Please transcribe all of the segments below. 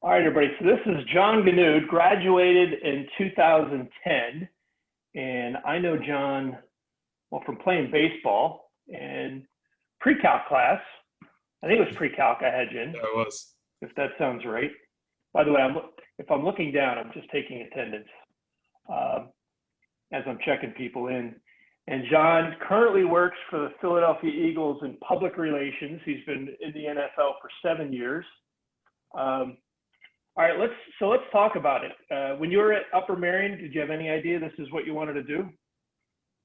All right, everybody. So this is John Gonoude, graduated in 2010. And I know John, well, from playing baseball and pre-calc class. I think it was pre-calc I had you in, Yeah, it was. if that sounds right. By the way, if I'm looking down, I'm just taking attendance as I'm checking people in. And John currently works for the Philadelphia Eagles in public relations. He's been in the NFL for 7 years. All right, let's talk about it. When you were at Upper Merion, did you have any idea this is what you wanted to do?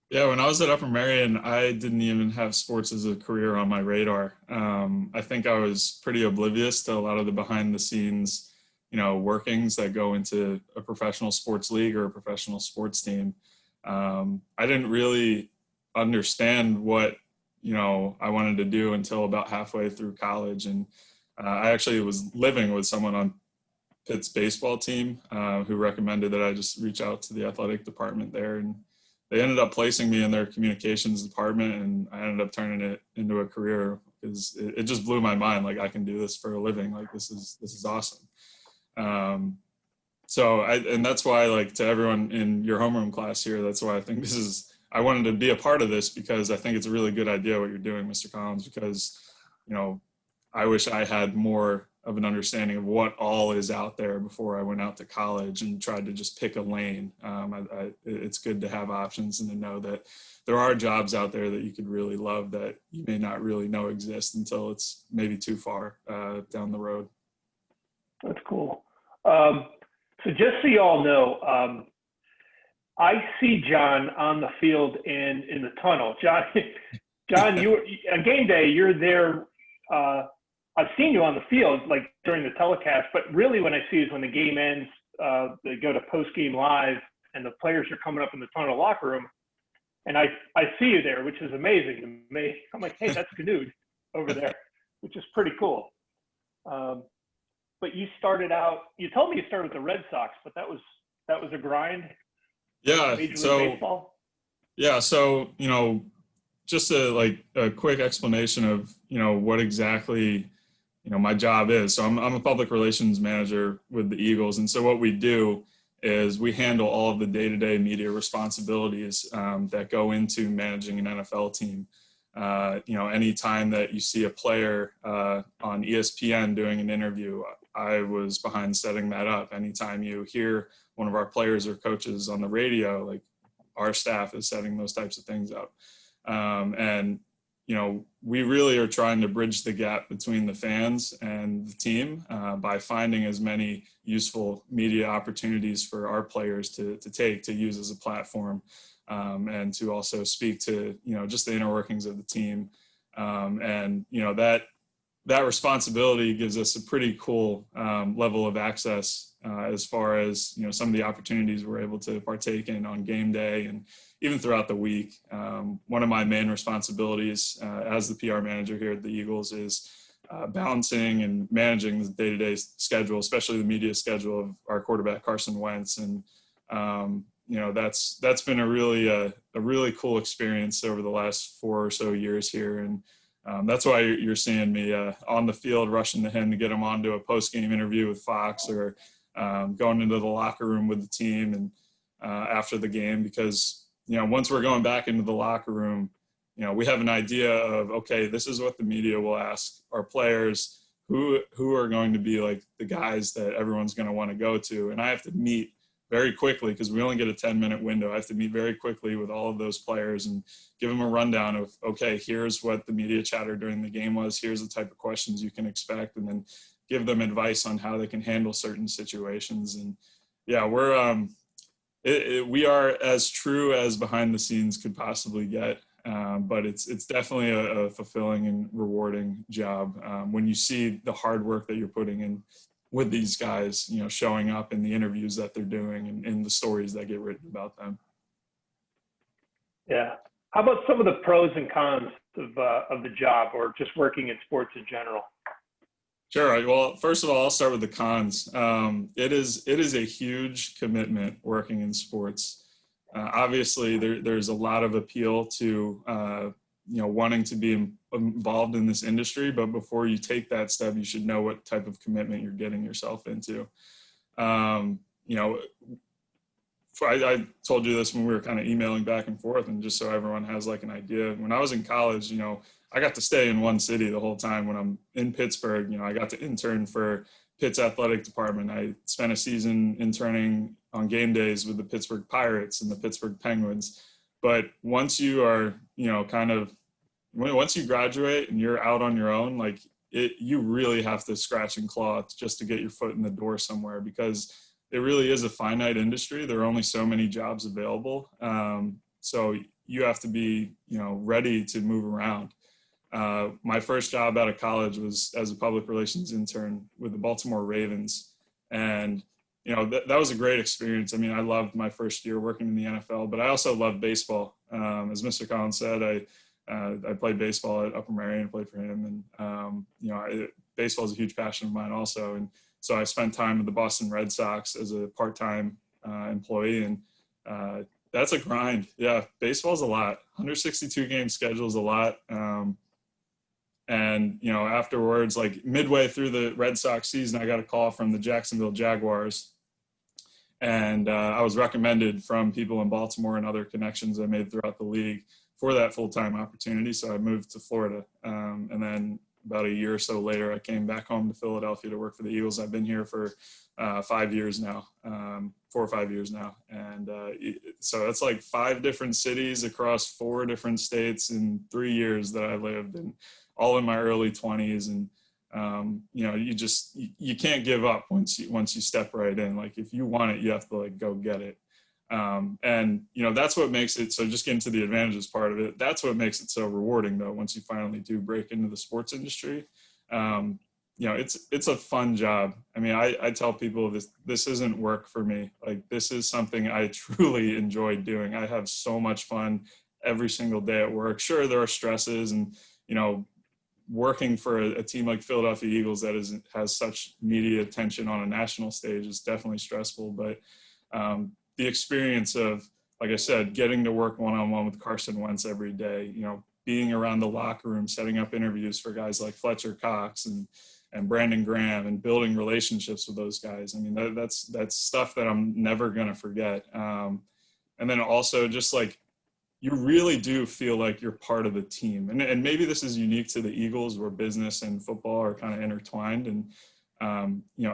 Yeah, when I was at Upper Merion, I didn't even have sports as a career on my radar. I think I was pretty oblivious to a lot of the behind the scenes, workings that go into a professional sports league or a professional sports team. I didn't really understand what, I wanted to do until about halfway through college. And I actually was living with someone on Pitt's baseball team who recommended that I just reach out to the athletic department there, and they ended up placing me in their communications department, and I ended up turning it into a career because it just blew my mind. Like, I can do this for a living. Like, this is awesome. And that's why, like, to everyone in your homeroom class here, that's why I think I wanted to be a part of this, because I think it's a really good idea what you're doing, Mr. Collins, because, I wish I had more of an understanding of what all is out there before I went out to college and tried to just pick a lane. It's good to have options and to know that there are jobs out there that you could really love that you may not really know exist until it's maybe too far down the road. That's cool. So just so you all know, I see John on the field and in the tunnel. John, on game day, you're there. I've seen you on the field, like during the telecast, but really when I see is when the game ends, they go to post-game live and the players are coming up in the tunnel locker room. And I see you there, which is amazing to me. I'm like, hey, that's Gonoude over there, which is pretty cool. But you told me you started with the Red Sox, but that was a grind. Yeah. Major League Baseball. Yeah. So, just a quick explanation of, what exactly, my job is. So I'm a public relations manager with the Eagles. And so what we do is we handle all of the day-to-day media responsibilities that go into managing an NFL team. Anytime that you see a player on ESPN doing an interview, I was behind setting that up. Anytime you hear one of our players or coaches on the radio, like, our staff is setting those types of things up. We really are trying to bridge the gap between the fans and the team by finding as many useful media opportunities for our players to use as a platform, and to also speak to, just the inner workings of the team. That responsibility gives us a pretty cool level of access as far as, some of the opportunities we're able to partake in on game day and even throughout the week. One of my main responsibilities as the PR manager here at the Eagles is balancing and managing the day-to-day schedule, especially the media schedule of our quarterback, Carson Wentz. And, that's been a really cool experience over the last 4 or so years here. And that's why you're seeing me on the field rushing to him to get him onto a post-game interview with Fox, or going into the locker room with the team and after the game, because, once we're going back into the locker room, we have an idea of, okay, this is what the media will ask our players, who are going to be like the guys that everyone's going to want to go to. And I have to meet very quickly, because we only get a 10-minute window. I have to meet very quickly with all of those players and give them a rundown of, okay, here's what the media chatter during the game was. Here's the type of questions you can expect, and then give them advice on how they can handle certain situations. And yeah, we are as true as behind the scenes could possibly get. But it's definitely a fulfilling and rewarding job when you see the hard work that you're putting in with these guys, showing up in the interviews that they're doing and the stories that get written about them. Yeah. How about some of the pros and cons of the job, or just working in sports in general? Sure. Well, first of all, I'll start with the cons. It is a huge commitment working in sports. Obviously, there's a lot of appeal to wanting to be involved in this industry. But before you take that step, you should know what type of commitment you're getting yourself into. I told you this when we were kind of emailing back and forth, and just so everyone has like an idea, when I was in college, I got to stay in one city the whole time. When I'm in Pittsburgh, I got to intern for Pitt's athletic department. I spent a season interning on game days with the Pittsburgh Pirates and the Pittsburgh Penguins. But once you are, once you graduate and you're out on your own, like you really have to scratch and claw just to get your foot in the door somewhere, because it really is a finite industry. There are only so many jobs available. So you have to be, ready to move around. My first job out of college was as a public relations intern with the Baltimore Ravens. And, that was a great experience. I mean, I loved my first year working in the NFL, but I also loved baseball. As Mr. Collins said, I played baseball at Upper Merion, played for him. And, baseball is a huge passion of mine also. And so I spent time with the Boston Red Sox as a part-time employee. And that's a grind. Yeah, baseball's a lot. 162 game schedule is a lot. And, afterwards, like midway through the Red Sox season, I got a call from the Jacksonville Jaguars. And I was recommended from people in Baltimore and other connections I made throughout the league for that full-time opportunity. So I moved to Florida. And then about a year or so later, I came back home to Philadelphia to work for the Eagles. I've been here for 5 years now, 4 or 5 years now. And so it's like 5 different cities across 4 different states in 3 years that I lived in, all in my early 20s. And, you can't give up once you step right in. Like if you want it, you have to like go get it. And that's what makes it, so just getting to the advantages part of it, that's what makes it so rewarding though, once you finally do break into the sports industry. It's a fun job. I mean, I tell people this isn't work for me. Like this is something I truly enjoy doing. I have so much fun every single day at work. Sure, there are stresses, and working for a team like Philadelphia Eagles that has such media attention on a national stage is definitely stressful. But the experience of, like I said, getting to work one-on-one with Carson Wentz every day, being around the locker room, setting up interviews for guys like Fletcher Cox and Brandon Graham, and building relationships with those guys. I mean, that's stuff that I'm never going to forget. And then also just like, you really do feel like you're part of the team. And maybe this is unique to the Eagles, where business and football are kind of intertwined. And,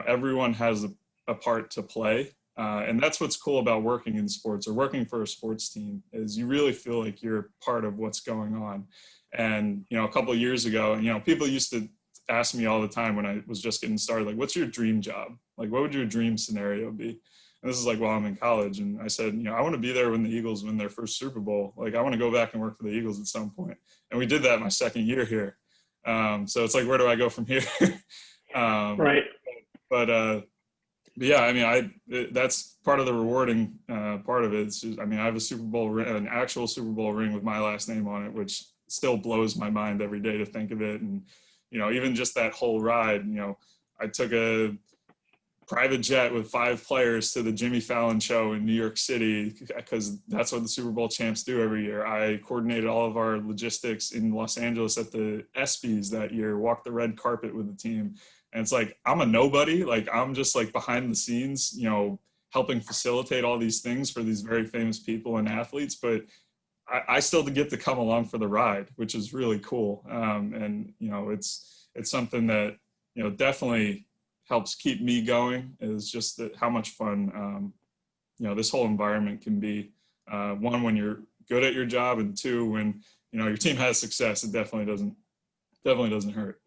everyone has a part to play. And that's what's cool about working in sports or working for a sports team, is you really feel like you're part of what's going on. And, a couple of years ago, people used to ask me all the time when I was just getting started, like, what's your dream job? Like, what would your dream scenario be? And this is like while I'm in college. And I said, I want to be there when the Eagles win their first Super Bowl. Like, I want to go back and work for the Eagles at some point. And we did that my second year here. So it's like, where do I go from here? Right. But yeah, I mean, that's part of the rewarding part of it. I mean, I have a Super Bowl ring, an actual Super Bowl ring with my last name on it, which still blows my mind every day to think of it. And, even just that whole ride, I took a private jet with 5 players to the Jimmy Fallon show in New York City, because that's what the Super Bowl champs do every year. I coordinated all of our logistics in Los Angeles at the ESPYs that year, walked the red carpet with the team. And it's like, I'm a nobody. Like, I'm just like behind the scenes, helping facilitate all these things for these very famous people and athletes. But I still get to come along for the ride, which is really cool. And, it's something that, definitely helps keep me going, is just that how much fun, this whole environment can be. One, when you're good at your job, and 2, when, your team has success, it definitely doesn't hurt.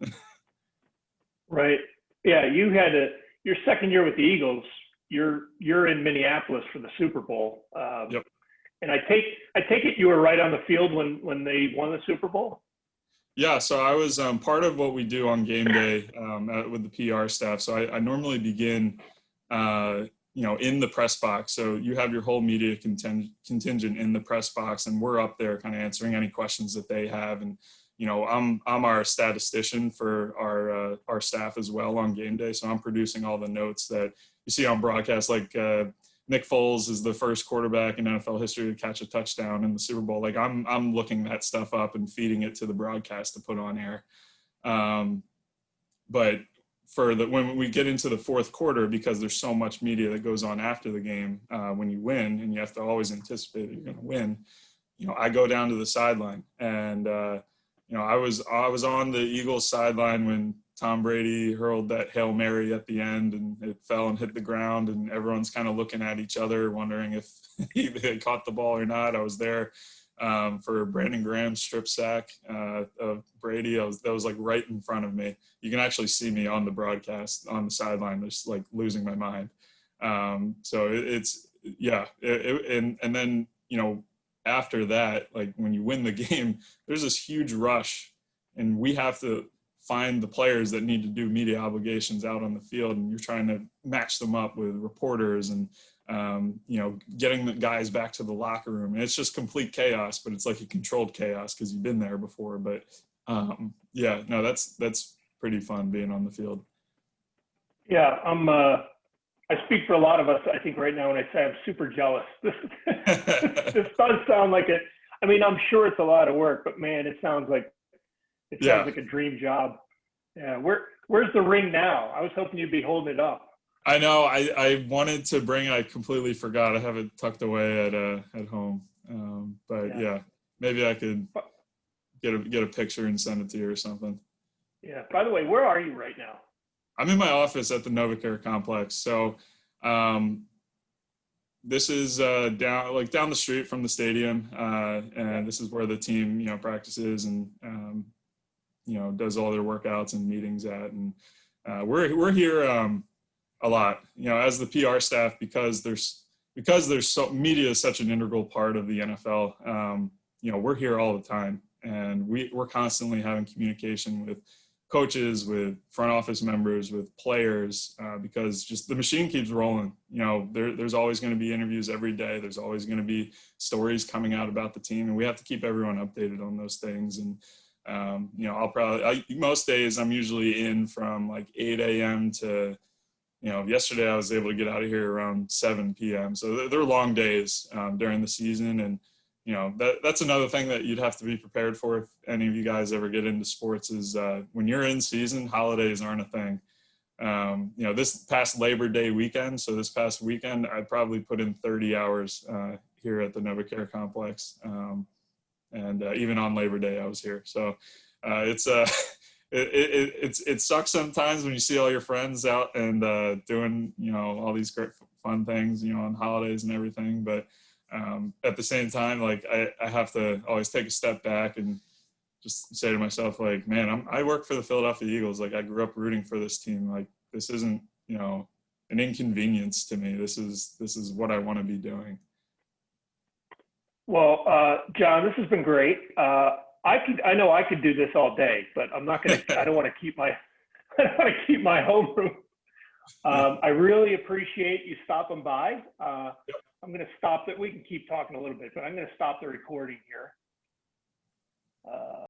Right. Yeah. You had your second year with the Eagles, you're in Minneapolis for the Super Bowl. Yep. And I take it you were right on the field when they won the Super Bowl? Yeah, so I was part of what we do on game day with the PR staff. So I normally begin, in the press box. So you have your whole media contingent in the press box, and we're up there kind of answering any questions that they have. And, I'm our statistician for our staff as well on game day. So I'm producing all the notes that you see on broadcast, like Nick Foles is the first quarterback in NFL history to catch a touchdown in the Super Bowl. Like I'm looking that stuff up and feeding it to the broadcast to put on air. But when we get into the fourth quarter, because there's so much media that goes on after the game, when you win, and you have to always anticipate that you're going to win, I go down to the sideline, and I was on the Eagles sideline when Tom Brady hurled that Hail Mary at the end, and it fell and hit the ground, and everyone's kind of looking at each other, wondering if he had caught the ball or not. I was there for Brandon Graham's strip sack of Brady. That was like right in front of me. You can actually see me on the broadcast on the sideline, just like losing my mind. So and then after that, like when you win the game, there's this huge rush, and we have to find the players that need to do media obligations out on the field, and you're trying to match them up with reporters and getting the guys back to the locker room. And it's just complete chaos, but it's like a controlled chaos because you've been there before. But that's pretty fun being on the field. Yeah, I speak for a lot of us, I think, right now when I say I'm super jealous. This does sound like it. I mean, I'm sure it's a lot of work, but man, it sounds like a dream job. Yeah. Where's the ring now? I was hoping you'd be holding it up. I know. I wanted to bring it. I completely forgot. I have it tucked away at home. But maybe I could get a picture and send it to you or something. Yeah. By the way, where are you right now? I'm in my office at the NovaCare complex. So this is down the street from the stadium, and this is where the team practices and does all their workouts and meetings at. And we're here a lot, as the PR staff, because there's media is such an integral part of the NFL. We're here all the time, and we're constantly having communication with coaches, with front office members, with players, because just the machine keeps rolling. There's always going to be interviews every day. There's always going to be stories coming out about the team, and we have to keep everyone updated on those things. And most days I'm usually in from like 8 a.m. to, yesterday I was able to get out of here around 7 p.m. So they're long days during the season. And, that's another thing that you'd have to be prepared for if any of you guys ever get into sports is when you're in season, holidays aren't a thing. This past Labor Day weekend, so this past weekend, I probably put in 30 hours here at the NovaCare complex. And even on Labor Day, I was here. So it sucks sometimes when you see all your friends out and doing, all these great fun things, on holidays and everything. But at the same time, like I have to always take a step back and just say to myself, like, man, I work for the Philadelphia Eagles. Like I grew up rooting for this team. Like this isn't, an inconvenience to me. This is what I want to be doing. Well, John, this has been great. I know I could do this all day, but I'm not going to, I don't want to keep my homeroom. I really appreciate you stopping by. I'm going to stop it. We can keep talking a little bit, but I'm going to stop the recording here.